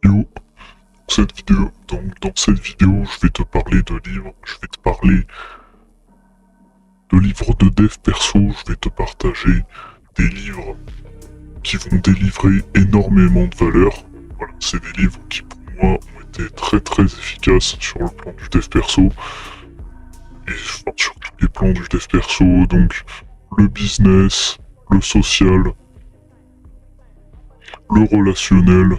Yo, dans cette vidéo, je vais te parler de livres, je vais te parler de livres de dev perso, je vais te partager des livres qui vont délivrer énormément de valeur. Voilà, c'est des livres qui pour moi ont été très efficaces sur le plan du dev perso, et enfin, sur tous les plans du dev perso, donc le business, le social, le relationnel,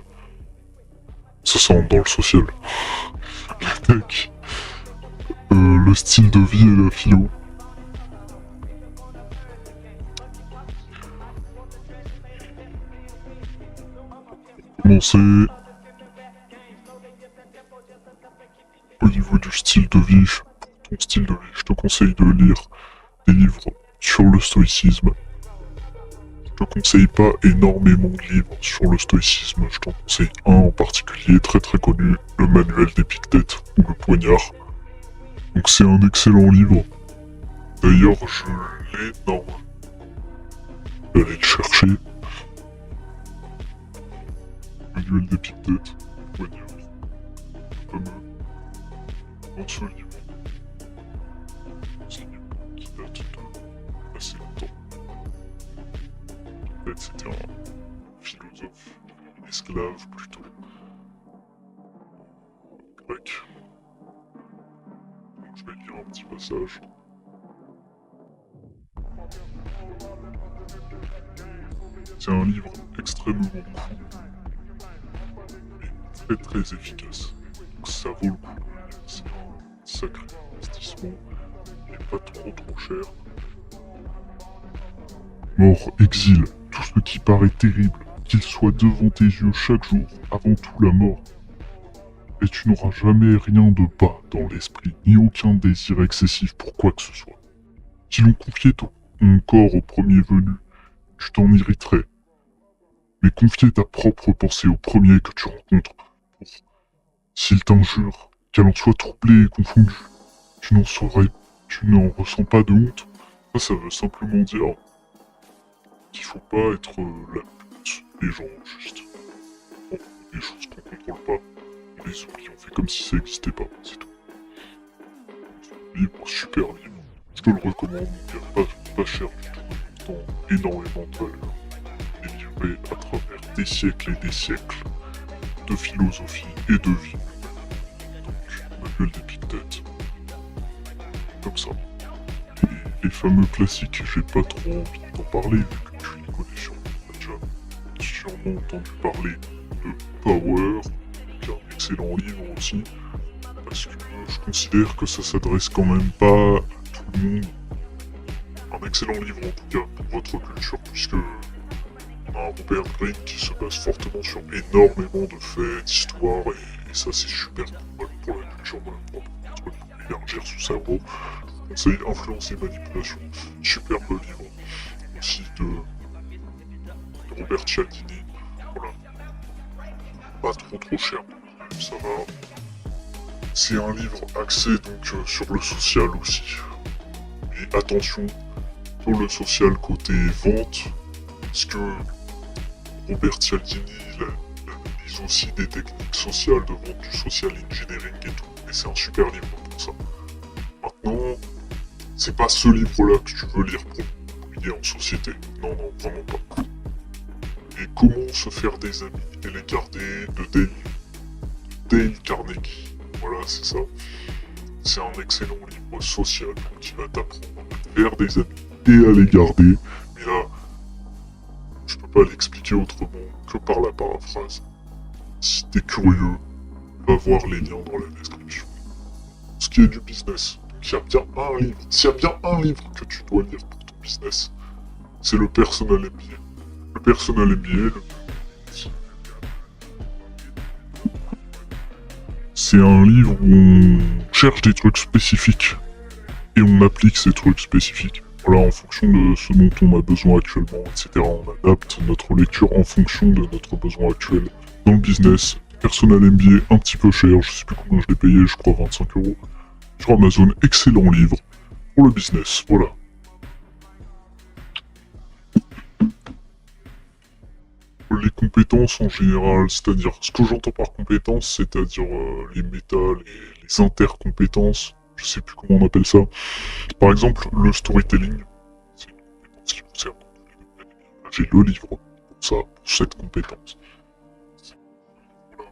ça rentre dans le social, la tech, le style de vie et la philo. Commencer au niveau du style de vie, pour ton style de vie, je te conseille de lire des livres sur le stoïcisme. Je te conseille pas énormément de livres sur le stoïcisme, je t'en conseille un en particulier très connu, le manuel d'Épictète ou le poignard. Donc c'est un excellent livre. D'ailleurs je l'ai normalement. Je vais aller le chercher. Manuel d'Épictète, le poignard. Fameux. Dans ce livre. Ce livre qui date de assez longtemps. En fait, c'était un philosophe, esclave plutôt, grec. Donc je vais lire un petit passage. C'est un livre extrêmement cool, mais très efficace. Donc ça vaut le coup. C'est un sacré investissement, et pas trop cher. Mort, exil, tout ce qui paraît terrible, qu'il soit devant tes yeux chaque jour, avant tout la mort. Et tu n'auras jamais rien de bas dans l'esprit, ni aucun désir excessif pour quoi que ce soit. Si l'on confiait ton corps au premier venu, tu t'en irriterais. Mais confier ta propre pensée au premier que tu rencontres, pour, s'il t'injure, qu'elle en soit troublée et confondue, tu n'en ressens pas de honte. Ça veut simplement dire qu'il faut pas être la pute des gens, juste. Bon, des choses qu'on contrôle pas, on les oublie, on fait comme si ça n'existait pas, c'est tout. Livre, super livre, je te le recommande, il n'y a pas cher du tout, dans énormément de valeur, délivré à travers des siècles et des siècles de philosophie et de vie. Donc, Manuel d'Épictète, comme ça. Et les fameux classiques, j'ai pas trop envie d'en parler, vu que tu les connais sûrement déjà. Sûrement entendu parler de Power, qui est un excellent livre aussi, parce que je considère que ça s'adresse quand même pas à tout le monde. Un excellent livre en tout cas pour votre culture, puisque on a un Robert Greene qui se base fortement sur énormément de faits, d'histoires, et ça c'est super cool pour la culture, pour élargir son cerveau. Je vous conseille Influence et Manipulation, superbe livre aussi de Robert Cialdini, voilà. Pas trop cher, ça va. C'est un livre axé donc sur le social aussi. Et attention, sur le social côté vente, parce que Robert Cialdini il analyse aussi des techniques sociales de vente, du social engineering et tout. Et c'est un super livre pour ça. Maintenant, c'est pas ce livre-là que tu veux lire pour briller en société. Non, vraiment pas. Et comment se faire des amis et les garder de Dale Carnegie. Voilà, c'est ça. C'est un excellent livre social qui va t'apprendre à faire des amis et à les garder. Mais là, je peux pas l'expliquer autrement que par la paraphrase. Si t'es curieux, va voir les liens dans la description. Ce qui est du business. Donc il y a bien un livre. S'il y a bien un livre que tu dois lire pour ton business, c'est le Personal MBA. Le Personal MBA, c'est un livre où on cherche des trucs spécifiques et on applique ces trucs spécifiques. Voilà, en fonction de ce dont on a besoin actuellement, etc. On adapte notre lecture en fonction de notre besoin actuel. Dans le business, Personal MBA un petit peu cher, je sais plus combien je l'ai payé, je crois 25 €. Sur Amazon, excellent livre pour le business, voilà. les compétences en général, c'est-à-dire, ce que j'entends par compétences, c'est-à-dire les méta, les intercompétences, je sais plus comment on appelle ça. Par exemple, le storytelling, c'est une compétence qui vous sert dans tous les domaines. J'ai le livre pour ça, pour cette compétence. Voilà.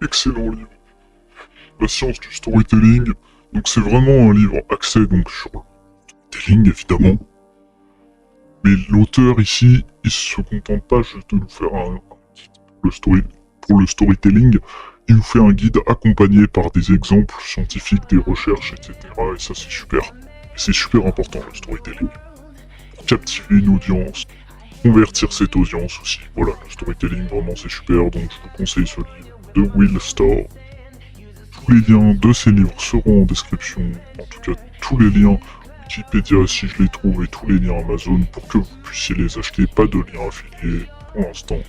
Excellent livre. La science du storytelling. Donc c'est vraiment un livre axé donc sur le storytelling évidemment. Mais l'auteur ici, il se contente pas juste de nous faire un guide pour le storytelling. Il nous fait un guide accompagné par des exemples scientifiques, des recherches, etc. Et ça c'est super. Et c'est super important le storytelling. Pour captiver une audience, convertir cette audience aussi. Voilà, le storytelling vraiment c'est super. Donc je vous conseille ce livre de Will Storr. Tous les liens de ces livres seront en description. En tout cas, tous les liens Wikipédia si je les trouve et tous les liens Amazon pour que vous puissiez les acheter. Pas de lien affilié pour l'instant.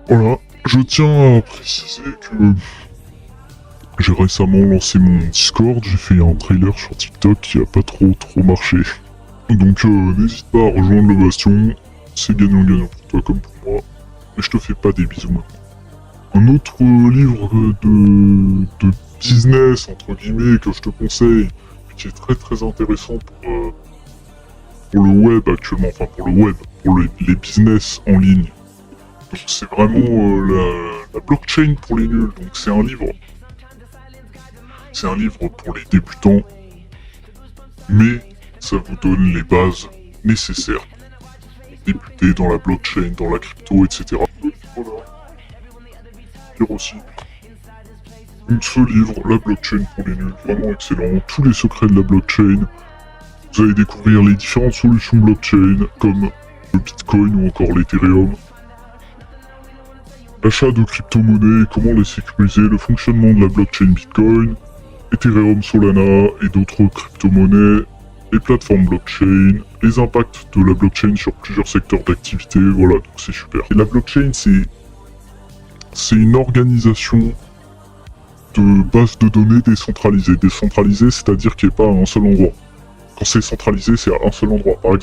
Voilà, je tiens à préciser que j'ai récemment lancé mon Discord. J'ai fait un trailer sur TikTok qui a pas trop marché. Donc n'hésite pas à rejoindre le Bastion. C'est gagnant-gagnant pour toi comme pour moi. Mais je te fais pas des bisous maintenant. Un autre livre de business, entre guillemets, que je te conseille, qui est très intéressant pour le web actuellement, enfin pour le web, pour les business en ligne. Donc c'est vraiment la blockchain pour les nuls, donc c'est un livre pour les débutants, mais ça vous donne les bases nécessaires pour débuter dans la blockchain, dans la crypto, etc. Voilà. Dire aussi. Donc ce livre, la blockchain pour les nuls, vraiment excellent. Tous les secrets de la blockchain. Vous allez découvrir les différentes solutions blockchain, comme le Bitcoin ou encore l'Ethereum. L'achat de crypto-monnaies, comment les sécuriser, le fonctionnement de la blockchain Bitcoin, Ethereum, Solana et d'autres crypto-monnaies, les plateformes blockchain, les impacts de la blockchain sur plusieurs secteurs d'activité, voilà, donc c'est super. Et la blockchain, c'est une organisation de base de données décentralisée. Décentralisée, c'est-à-dire qu'il n'y a pas à un seul endroit. Quand c'est centralisé, c'est à un seul endroit. Par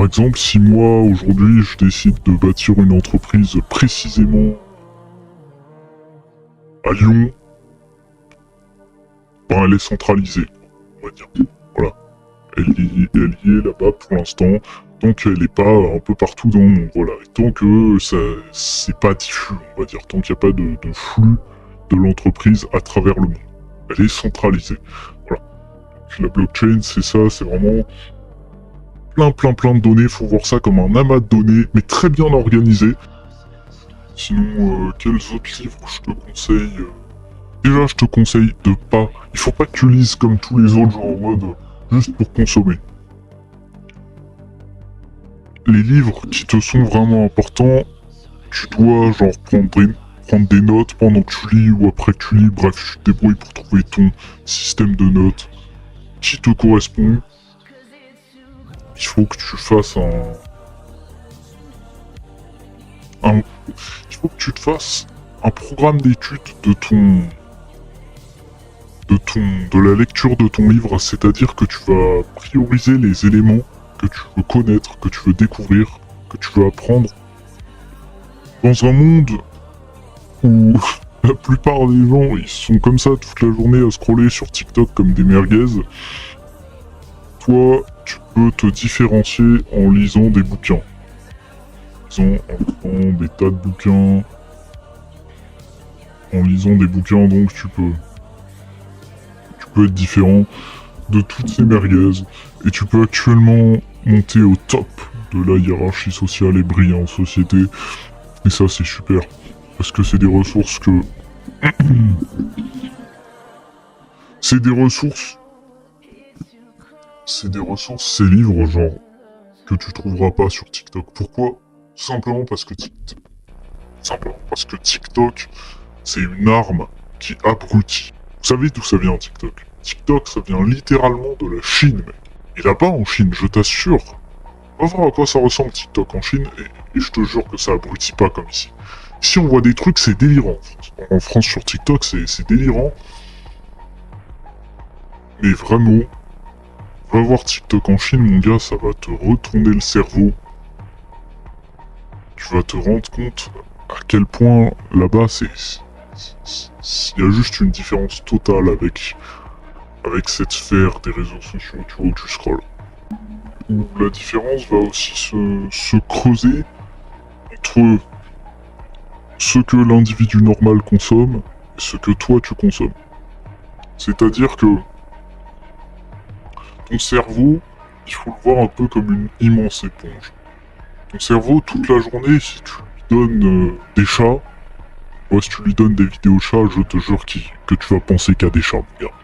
exemple, si moi, aujourd'hui, je décide de bâtir une entreprise précisément à Lyon, ben elle est centralisée, on va dire. Voilà. Elle y est là-bas pour l'instant, tant qu'elle n'est pas un peu partout dans le monde, voilà. Et tant que ça, c'est pas diffus, on va dire, tant qu'il n'y a pas de flux de l'entreprise à travers le monde. Elle est centralisée. Voilà. Donc, la blockchain, c'est ça, c'est vraiment plein de données. Faut voir ça comme un amas de données, mais très bien organisé. Sinon, quels autres livres je te conseille Déjà, je te conseille de pas... Il faut pas que tu lises comme tous les autres, genre en mode juste pour consommer. Les livres qui te sont vraiment importants, tu dois genre prendre des notes pendant que tu lis ou après que tu lis. Bref, tu te débrouilles pour trouver ton système de notes qui te correspond. Il faut que tu fasses il faut que tu te fasses un programme d'étude de la lecture de ton livre, c'est-à-dire que tu vas prioriser les éléments que tu veux connaître, que tu veux découvrir, que tu veux apprendre. Dans un monde où la plupart des gens, ils sont comme ça toute la journée à scroller sur TikTok comme des merguez, toi, tu peux te différencier en lisant des bouquins. En lisant des tas de bouquins. En lisant des bouquins, donc tu peux être différent de toutes ces merguez et tu peux actuellement monter au top de la hiérarchie sociale et briller en société. Et ça, c'est super. Parce que c'est des ressources que... c'est des ressources, ces livres, genre, que tu trouveras pas sur TikTok. Pourquoi ? Simplement parce que TikTok, c'est une arme qui abrutit. Vous savez d'où ça vient, TikTok ? TikTok, ça vient littéralement de la Chine, mec. Et là-bas, en Chine, je t'assure, on va voir à quoi ça ressemble TikTok en Chine, et je te jure que ça abrutit pas comme ici. Ici, on voit des trucs, c'est délirant. En France, sur TikTok, c'est délirant. Mais vraiment, Va voir TikTok en Chine, mon gars, ça va te retourner le cerveau. Tu vas te rendre compte à quel point là-bas, il y a juste une différence totale avec cette sphère des réseaux sociaux, tu vois, où tu scrolles. Où la différence va aussi se creuser entre ce que l'individu normal consomme et ce que toi tu consommes. C'est-à-dire que ton cerveau, il faut le voir un peu comme une immense éponge. Ton cerveau, toute la journée, si tu lui donnes des chats, ou si tu lui donnes des vidéos chats, je te jure que tu vas penser qu'à des chats, mon gars.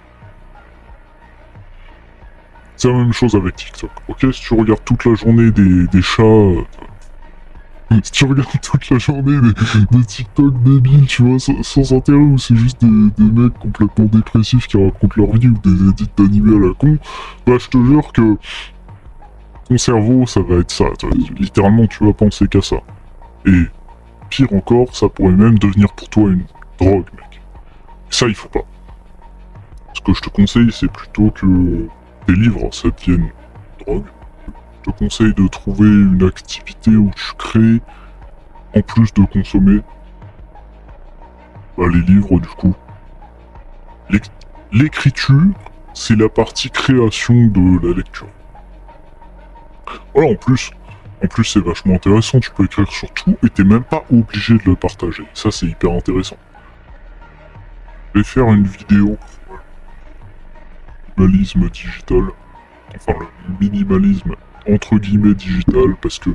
C'est la même chose avec TikTok, ok? Si tu regardes toute la journée des chats... si tu regardes toute la journée des TikTok débiles, tu vois, sans intérêt, où c'est juste des mecs complètement dépressifs qui racontent leur vie, ou des édits d'animés à la con, bah je te jure que ton cerveau, ça va être ça. Littéralement, tu vas penser qu'à ça. Et pire encore, ça pourrait même devenir pour toi une drogue, mec. Et ça, il faut pas. Ce que je te conseille, c'est plutôt que tes livres, ça devienne une drogue. Je te conseille de trouver une activité où tu crées, en plus de consommer, bah, les livres, du coup. L'écriture, c'est la partie création de la lecture. Voilà, en plus, c'est vachement intéressant, tu peux écrire sur tout et t'es même pas obligé de le partager. Ça, c'est hyper intéressant. Je vais faire une vidéo sur le minimalisme digital. Enfin, le minimalisme entre guillemets digital, parce que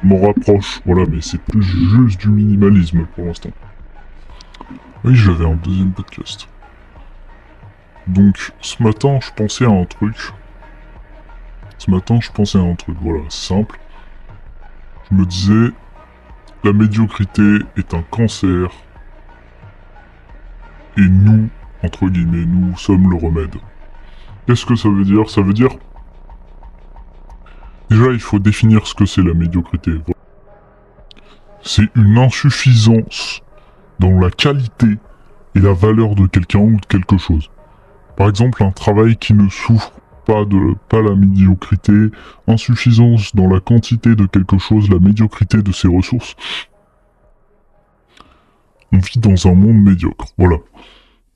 je m'en rapproche, voilà, mais c'est plus juste du minimalisme pour l'instant. Oui, j'avais un deuxième podcast. Donc, ce matin, je pensais à un truc. Voilà, simple. Je me disais, la médiocrité est un cancer. Et nous, entre guillemets, nous sommes le remède. Qu'est-ce que ça veut dire? Ça veut dire... Déjà, il faut définir ce que c'est la médiocrité. C'est une insuffisance dans la qualité et la valeur de quelqu'un ou de quelque chose. Par exemple, un travail qui ne souffre pas la médiocrité, insuffisance dans la quantité de quelque chose, la médiocrité de ses ressources. On vit dans un monde médiocre, voilà.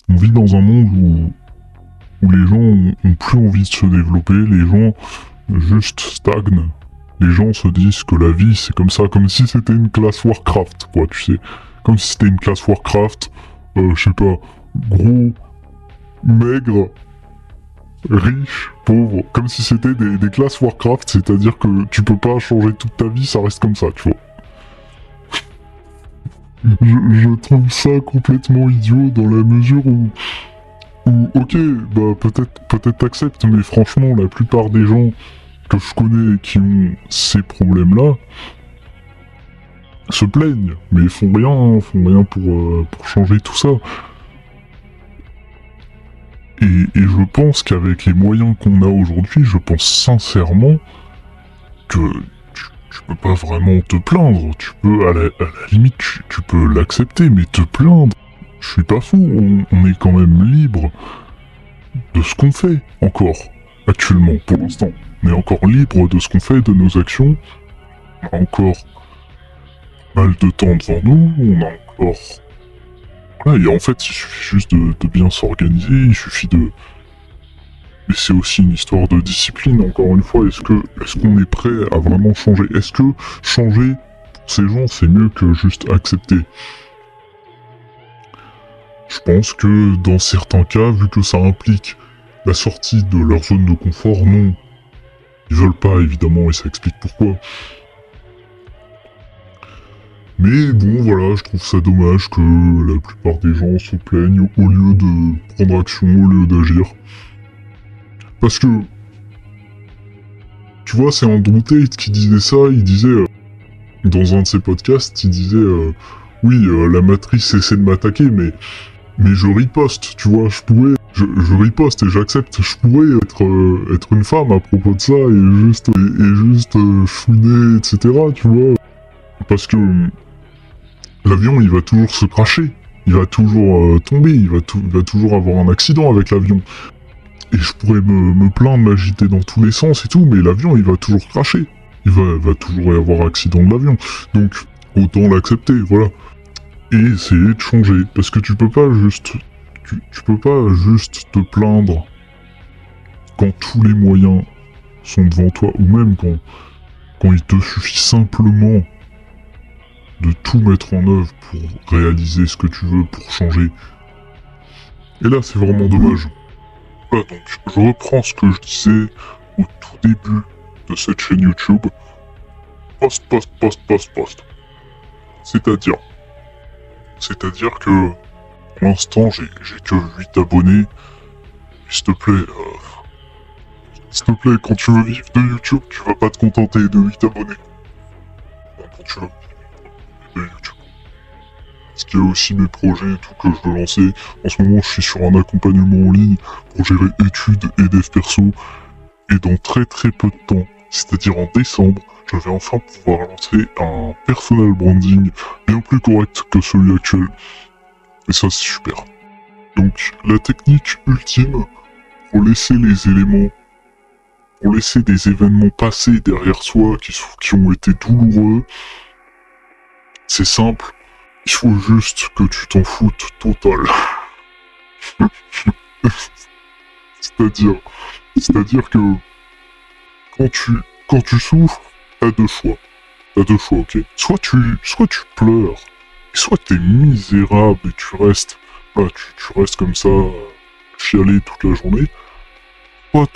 On vit dans un monde où les gens ont plus envie de se développer, les gens juste stagnent. Les gens se disent que la vie c'est comme ça, comme si c'était une classe Warcraft, quoi, tu sais. Comme si c'était une classe Warcraft, je sais pas, gros, maigre, riche, pauvre, comme si c'était des classes Warcraft, c'est-à-dire que tu peux pas changer toute ta vie, ça reste comme ça, tu vois. Je trouve ça complètement idiot dans la mesure où ok, bah peut-être t'acceptes, mais franchement, la plupart des gens que je connais qui ont ces problèmes-là se plaignent, mais ils font rien pour changer tout ça. Et je pense qu'avec les moyens qu'on a aujourd'hui, je pense sincèrement que tu peux pas vraiment te plaindre. Tu peux, à la limite, tu peux l'accepter, mais te plaindre, je suis pas fou, on est quand même libre de ce qu'on fait, encore, actuellement, pour l'instant. On est encore libre de ce qu'on fait, de nos actions. On a encore mal de temps devant nous, on a encore... Voilà, et en fait, il suffit juste de bien s'organiser, il suffit de... Mais c'est aussi une histoire de discipline, encore une fois. Est-ce qu'on est prêt à vraiment changer? Est-ce que changer, pour ces gens, c'est mieux que juste accepter? Je pense que dans certains cas, vu que ça implique la sortie de leur zone de confort, non. Ils veulent pas, évidemment, et ça explique pourquoi. Mais bon, voilà, je trouve ça dommage que la plupart des gens se plaignent au lieu de prendre action, au lieu d'agir. Parce que, tu vois, c'est Andrew Tate qui disait ça, il disait, dans un de ses podcasts, il disait, oui, la matrice essaie de m'attaquer, mais je riposte, tu vois, je riposte et j'accepte, je pourrais être une femme à propos de ça, et juste chouiner, etc., tu vois. Parce que l'avion, il va toujours se cracher, il va toujours tomber, il va toujours avoir un accident avec l'avion. Et je pourrais me plaindre, m'agiter dans tous les sens et tout, mais l'avion, il va toujours cracher. Va toujours y avoir accident de l'avion. Donc, autant l'accepter, voilà. Et essayer de changer. Parce que tu peux pas juste... Tu peux pas juste te plaindre quand tous les moyens sont devant toi, ou même quand il te suffit simplement de tout mettre en œuvre pour réaliser ce que tu veux, pour changer. Et là, c'est vraiment dommage. Voilà, donc, je reprends ce que je disais au tout début de cette chaîne YouTube. Post. C'est-à-dire que, pour l'instant, j'ai que 8 abonnés. S'il te plaît, quand tu veux vivre de YouTube, tu vas pas te contenter de 8 abonnés. Quand tu veux vivre de YouTube. Parce qu'il y a aussi mes projets et tout que je veux lancer. En ce moment, je suis sur un accompagnement en ligne pour gérer études et dev perso. Et dans très peu de temps, c'est-à-dire en décembre, je vais enfin pouvoir lancer un personal branding bien plus correct que celui actuel. Et ça, c'est super. Donc, la technique ultime pour laisser les éléments, pour laisser des événements passés derrière soi qui ont été douloureux, c'est simple. Il faut juste que tu t'en foutes total. C'est-à-dire que quand tu souffres, t'as deux choix. Ok. Soit tu pleures, soit t'es misérable et tu restes comme ça, chialer toute la journée. Soit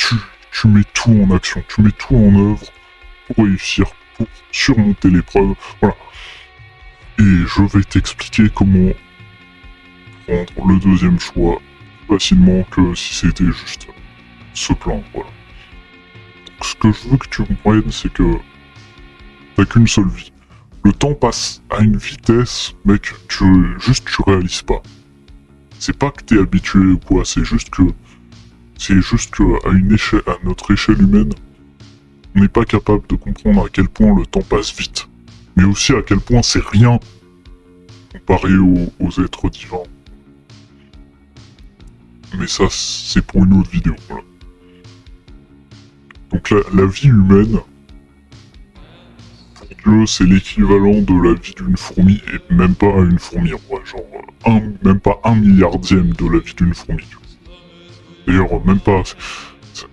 tu mets tout en action, tu mets tout en œuvre pour réussir, pour surmonter l'épreuve. Voilà. Et je vais t'expliquer comment prendre le deuxième choix facilement que si c'était juste se plaindre, voilà. Donc, ce que je veux que tu comprennes, c'est que t'as qu'une seule vie. Le temps passe à une vitesse, mec, tu réalises pas. C'est pas que t'es habitué ou quoi, c'est juste que à notre échelle humaine, on n'est pas capable de comprendre à quel point le temps passe vite. Mais aussi à quel point c'est rien comparé aux êtres divins. Mais ça, c'est pour une autre vidéo, voilà. Donc la vie humaine, pour Dieu, c'est l'équivalent de la vie d'une fourmi, et même pas une fourmi, en vrai, genre, même pas 1/1000e de la vie d'une fourmi. D'ailleurs, même pas...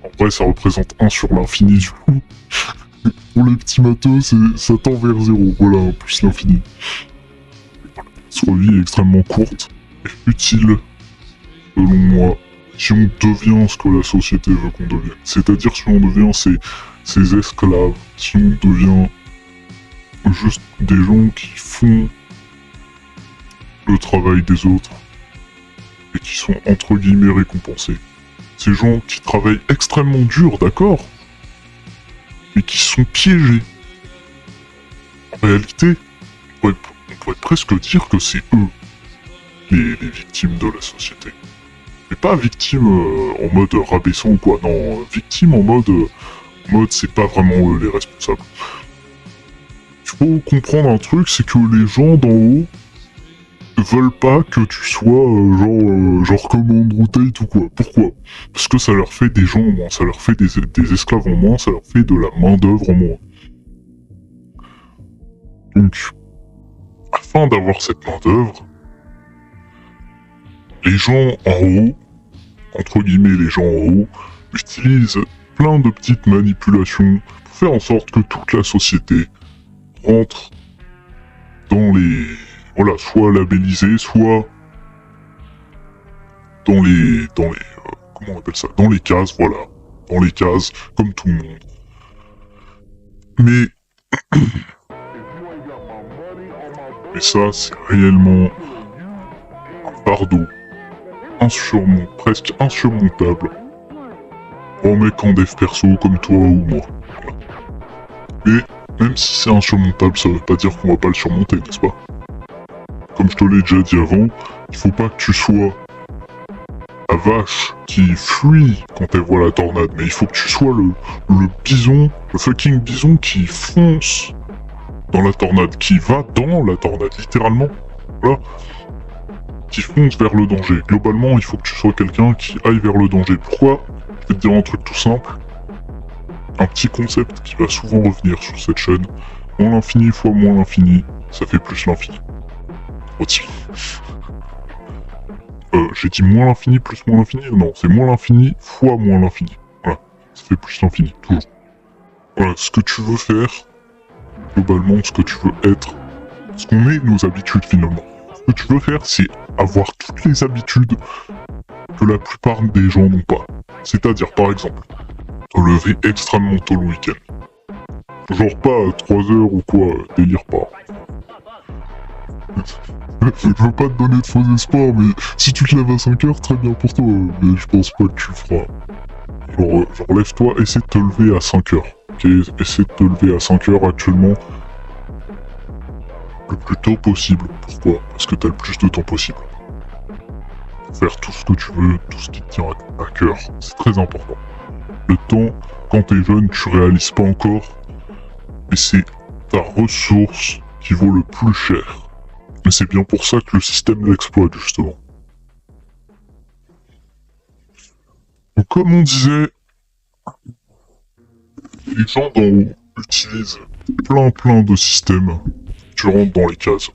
En vrai, ça représente 1 sur l'infini, du coup. Pour les petits matos, ça tend vers 0, voilà, plus l'infini. Notre vie est extrêmement courte et utile, selon moi, si on devient ce que la société veut qu'on devienne. C'est-à-dire si on devient ses esclaves, si on devient juste des gens qui font le travail des autres et qui sont entre guillemets récompensés. Ces gens qui travaillent extrêmement dur, d'accord, mais qui sont piégés. En réalité, on pourrait presque dire que c'est eux les victimes de la société. Mais pas victimes en mode rabaissant ou quoi, non, victimes en mode c'est pas vraiment eux les responsables. Il faut comprendre un truc, c'est que les gens d'en haut veulent pas que tu sois genre comme Andrew Tate ou quoi. Pourquoi? Parce que ça leur fait des gens en moins, ça leur fait des esclaves en moins, ça leur fait de la main d'œuvre en moins. Donc, afin d'avoir cette main d'œuvre, les gens en haut, entre guillemets les gens en haut, utilisent plein de petites manipulations pour faire en sorte que toute la société rentre dans les... Voilà, soit labellisés, soit dans les comment on appelle ça? Dans les cases, voilà. Dans les cases, comme tout le monde. Mais ça, c'est réellement un fardeau presque insurmontable pour un mec en dev perso comme toi ou moi. Voilà. Mais même si c'est insurmontable, ça veut pas dire qu'on va pas le surmonter, n'est-ce pas? Comme je te l'ai déjà dit avant, il faut pas que tu sois la vache qui fuit quand elle voit la tornade, mais il faut que tu sois le bison, le fucking bison qui fonce dans la tornade, qui va dans la tornade, littéralement. Voilà. Qui fonce vers le danger. Globalement, il faut que tu sois quelqu'un qui aille vers le danger. Pourquoi? Je vais te dire un truc tout simple. Un petit concept qui va souvent revenir sur cette chaîne. Moins l'infini fois moins l'infini, ça fait plus l'infini. Aussi. J'ai dit moins l'infini plus moins l'infini? Non, c'est moins l'infini fois moins l'infini. Voilà, ça fait plus l'infini, toujours. Voilà, ce que tu veux faire, globalement, ce que tu veux être, ce qu'on est, nos habitudes finalement. Ce que tu veux faire, c'est avoir toutes les habitudes que la plupart des gens n'ont pas. C'est-à-dire, par exemple, te lever extrêmement tôt le week-end. Genre pas à 3 heures ou quoi, délire pas. Je veux pas te donner de faux espoirs, mais si tu te lèves à 5 heures, très bien pour toi, mais je pense pas que tu le feras. Genre lève-toi, essaie de te lever à 5 heures. Ok, essaie de te lever à 5 heures actuellement. Le plus tôt possible. Pourquoi? Parce que t'as le plus de temps possible. Faire tout ce que tu veux, tout ce qui te tient à cœur. C'est très important. Le temps, quand t'es jeune, tu réalises pas encore. Et c'est ta ressource qui vaut le plus cher. Et c'est bien pour ça que le système l'exploite, justement. Donc, comme on disait, les gens d'en haut utilisent plein de systèmes. Tu rentres dans les cases.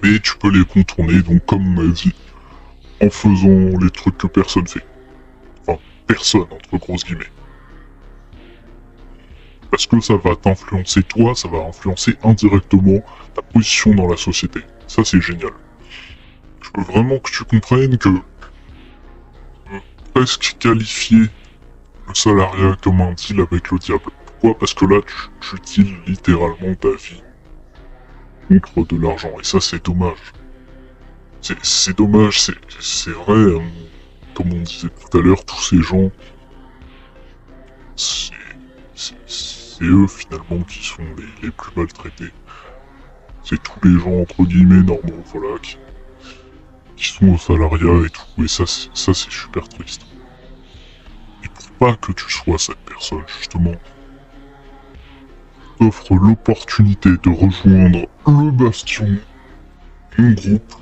Mais tu peux les contourner, donc comme on a dit, en faisant les trucs que personne fait. Enfin, personne, entre grosses guillemets. Parce que ça va t'influencer toi, ça va influencer indirectement ta position dans la société. Ça, c'est génial. Je veux vraiment que tu comprennes que presque qualifier le salariat comme un deal avec le diable. Pourquoi? Parce que là, tu deals littéralement ta vie contre de l'argent. Et ça, c'est dommage. C'est dommage, c'est vrai. Comme on disait tout à l'heure, tous ces gens, c'est eux finalement qui sont les plus maltraités. C'est tous les gens entre guillemets normaux, voilà, qui sont au salariat et tout. Et ça c'est super triste. Et pour pas que tu sois cette personne, justement, t'offre l'opportunité de rejoindre le Bastion, mon groupe,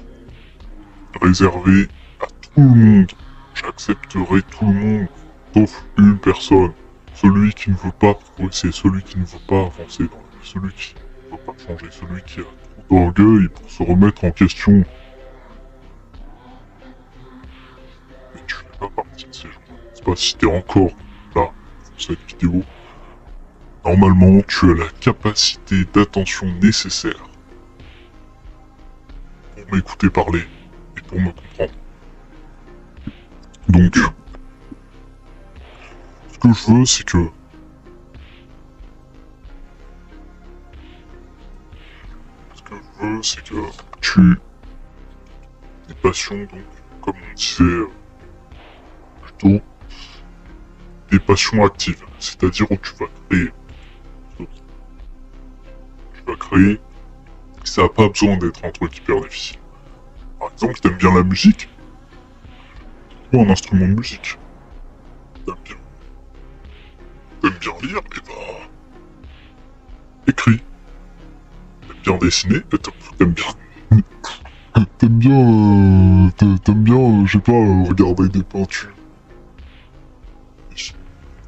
réservé à tout le monde. J'accepterai tout le monde, sauf une personne. Celui qui ne veut pas progresser, celui qui ne veut pas avancer dans la vie, celui qui ne veut pas changer, celui qui a trop d'orgueil pour se remettre en question. Mais tu fais pas partie de ces gens. C'est pas si t'es encore là, pour cette vidéo. Normalement, tu as la capacité d'attention nécessaire pour m'écouter parler et pour me comprendre. Donc, ce que je veux, c'est que tu des passions, donc, comme on disait plus tôt, des passions actives, c'est-à-dire où tu vas créer. Ça n'a pas besoin d'être un truc hyper difficile. Par exemple, t'aimes bien la musique, ou un instrument de musique. T'aimes bien lire, et bah... écris. T'aimes bien dessiner, et t'aimes bien... T'aimes bien, je sais pas, regarder des peintures.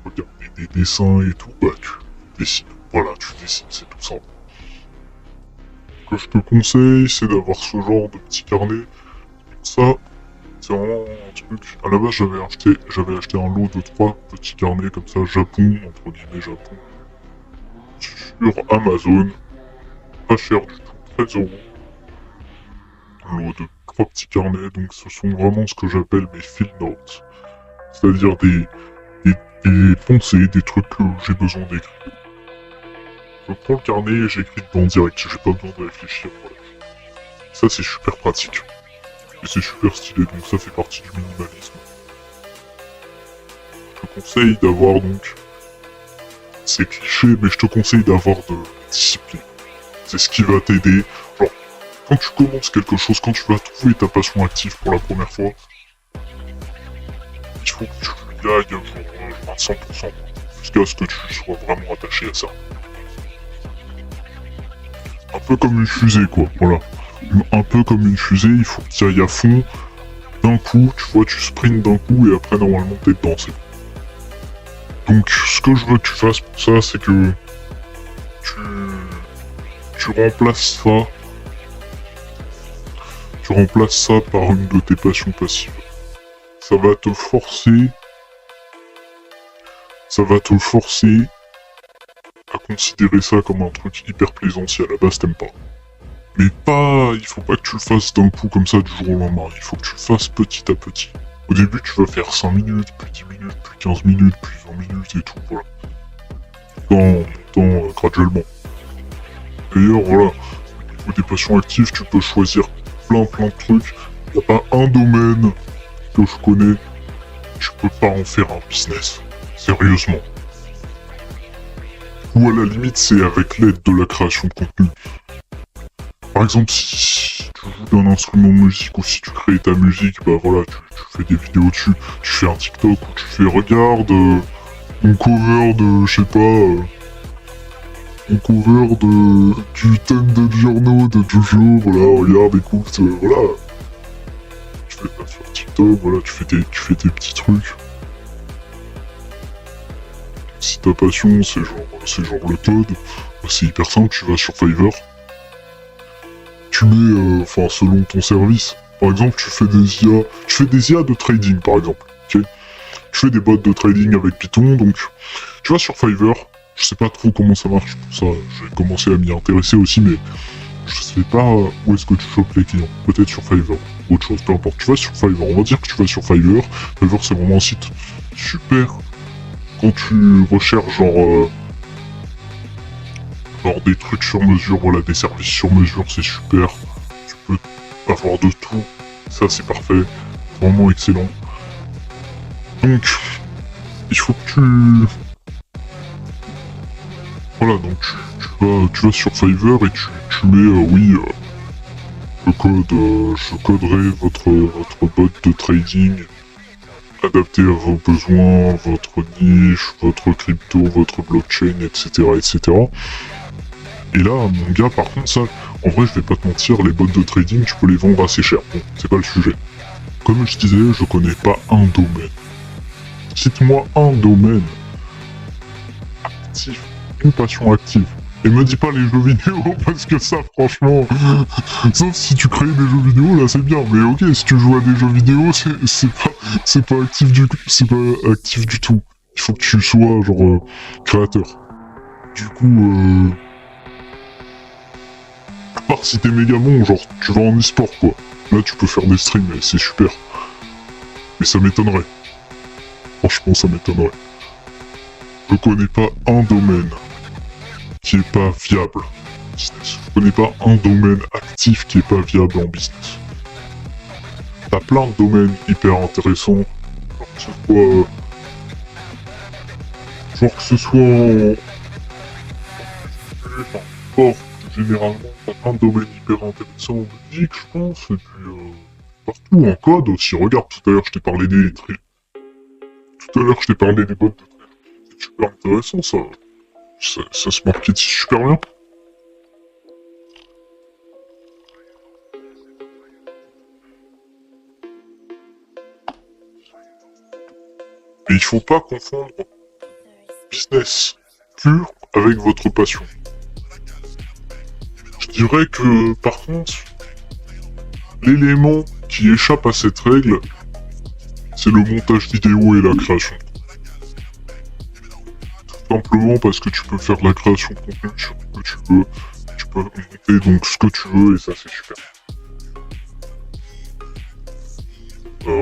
Regarder des dessins et tout, bah tu dessines. Voilà, tu dessines, c'est tout simple. Ce que je te conseille, c'est d'avoir ce genre de petit carnet. Ça, c'est vraiment un truc. À la base, j'avais acheté un lot de 3 petits carnets comme ça, Japon, entre guillemets Japon, sur Amazon. Pas cher du tout, 13 €. Un lot de 3 petits carnets, donc ce sont vraiment ce que j'appelle mes field notes. C'est-à-dire des pensées, des trucs que j'ai besoin d'écrire. Je prends le carnet et j'écris dedans direct, j'ai pas besoin de réfléchir. Voilà. Ça c'est super pratique. Et c'est super stylé, donc ça fait partie du minimalisme. Je te conseille d'avoir donc... C'est cliché, mais je te conseille d'avoir de discipline. C'est ce qui va t'aider. Genre, quand tu commences quelque chose, quand tu vas trouver ta passion active pour la première fois, il faut que tu y ailles genre à 100%, jusqu'à ce que tu sois vraiment attaché à ça. Un peu comme une fusée, quoi, voilà. Un peu comme une fusée, il faut que tu ailles à fond. d'un coup, tu vois, tu sprints d'un coup et après normalement t'es dedans, c'est bon. Donc ce que je veux que tu fasses pour ça, c'est que tu remplaces ça. Tu remplaces ça par une de tes passions passives. Ça va te forcer. Ça va te forcer à considérer ça comme un truc hyper plaisant si à la base t'aimes pas. Mais pas, il faut pas que tu le fasses d'un coup comme ça du jour au lendemain, il faut que tu le fasses petit à petit. Au début tu vas faire 5 minutes, puis 10 minutes, puis 15 minutes, puis 20 minutes et tout, voilà. Dans graduellement. D'ailleurs, voilà, au niveau des passions actives, tu peux choisir plein de trucs. Y a pas un domaine que je connais, tu peux pas en faire un business. Sérieusement. Ou à la limite, c'est avec l'aide de la création de contenu. Par exemple, si tu joues d'un instrument de musique ou si tu crées ta musique, bah voilà, tu fais des vidéos dessus, tu fais un TikTok où tu fais regarde mon cover de, je sais pas, mon cover du thème de Giorno de Jojo, voilà, regarde, écoute, voilà. Tu fais ça sur TikTok, voilà, tu fais tes petits trucs. Si ta passion c'est genre le code, c'est hyper simple, tu vas sur Fiverr. Tu mets, selon ton service. Par exemple, tu fais des IA de trading, par exemple. Okay, tu fais des bots de trading avec Python, donc tu vas sur Fiverr. Je sais pas trop comment ça marche pour ça. J'ai commencé à m'y intéresser aussi, mais je sais pas où est-ce que tu chopes les clients. Peut-être sur Fiverr, autre chose, peu importe. Tu vas sur Fiverr. On va dire que tu vas sur Fiverr. Fiverr, c'est vraiment un site super quand tu recherches genre des trucs sur mesure, voilà, des services sur mesure, c'est super. Tu peux avoir de tout. Ça, c'est parfait. Vraiment excellent. Donc, il faut que tu... Voilà, donc tu vas sur Fiverr et tu mets, le code, je coderai votre bot de trading adapté à vos besoins, votre niche, votre crypto, votre blockchain, etc., etc. Et là, mon gars, par contre, ça, en vrai, je vais pas te mentir, les bots de trading, tu peux les vendre assez cher. Bon, c'est pas le sujet. Comme je disais, je connais pas un domaine. Cite-moi un domaine actif, une passion active. Et me dis pas les jeux vidéo, parce que ça, franchement... Sauf si tu crées des jeux vidéo, là, c'est bien. Mais ok, si tu joues à des jeux vidéo, c'est pas actif du tout. Il faut que tu sois, genre, créateur. Du coup, à part si t'es méga bon, genre, tu vas en e-sport, quoi. Là, tu peux faire des streams, et c'est super. Mais ça m'étonnerait. Franchement, ça m'étonnerait. Je connais pas un domaine qui est pas viable en business. Je connais pas un domaine actif qui est pas viable en business. T'as plein de domaines hyper intéressants. Genre que ce soit en sport, généralement, t'as plein de domaines hyper intéressants en musique, je pense, et puis partout, en code aussi. Regarde, tout à l'heure, je t'ai parlé des bots de trade. C'est super intéressant, ça. Ça se market super bien. Et il faut pas confondre business pur avec votre passion. Je dirais que, par contre, l'élément qui échappe à cette règle, c'est le montage vidéo et la création. Tout simplement parce que tu peux faire de la création de contenu sur ce que tu veux, tu peux monter donc ce que tu veux et ça c'est super.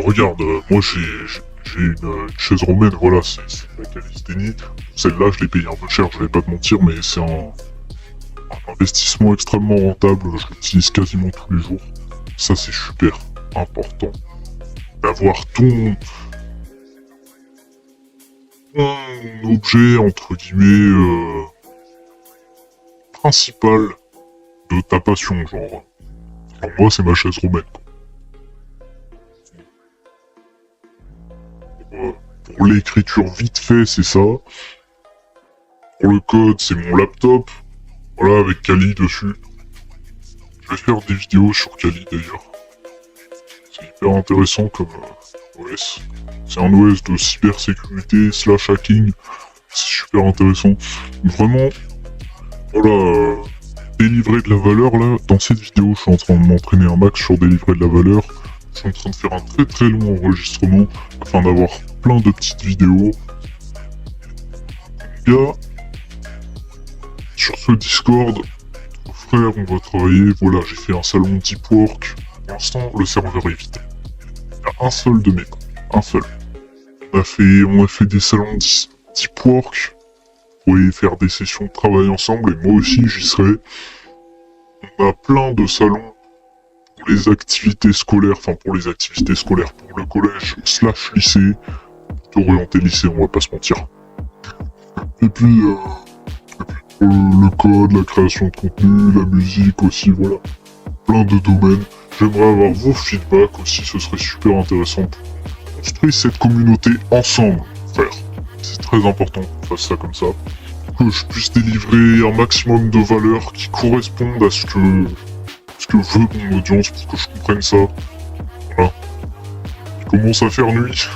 Regarde, moi j'ai une chaise romaine, voilà, c'est la calisthénie. Celle-là je l'ai payée un peu cher, je vais pas te mentir, mais c'est un investissement extrêmement rentable, je l'utilise quasiment tous les jours. Ça c'est super important. D'avoir ton objet, entre guillemets, principal de ta passion, genre. Alors moi, c'est ma chaise romaine. Pour l'écriture, vite fait, c'est ça. Pour le code, c'est mon laptop. Voilà, avec Kali dessus. Je vais faire des vidéos sur Kali, d'ailleurs. C'est hyper intéressant comme OS. C'est un OS de cybersécurité / hacking. C'est super intéressant. Vraiment, voilà, délivrer de la valeur là. Dans cette vidéo, je suis en train de m'entraîner un max sur délivrer de la valeur. Je suis en train de faire un très très long enregistrement afin d'avoir plein de petites vidéos. Gars, sur ce Discord, frère, on va travailler. Voilà, j'ai fait un salon Deep Work. Pour l'instant, le serveur est vide. Il y a un seul de mes copains, un seul. On a fait des salons Deep Work. On pouvait faire des sessions de travail ensemble et moi aussi j'y serai. On a plein de salons pour les activités scolaires, pour le collège / lycée. Plutôt orienté lycée, on va pas se mentir. Et puis pour le code, la création de contenu, la musique aussi, voilà. Plein de domaines. J'aimerais avoir vos feedbacks aussi, ce serait super intéressant pour construire cette communauté ensemble, frère. C'est très important qu'on fasse ça comme ça. Que je puisse délivrer un maximum de valeurs qui correspondent à ce que veut mon audience pour que je comprenne ça. Voilà. Il commence à faire nuit.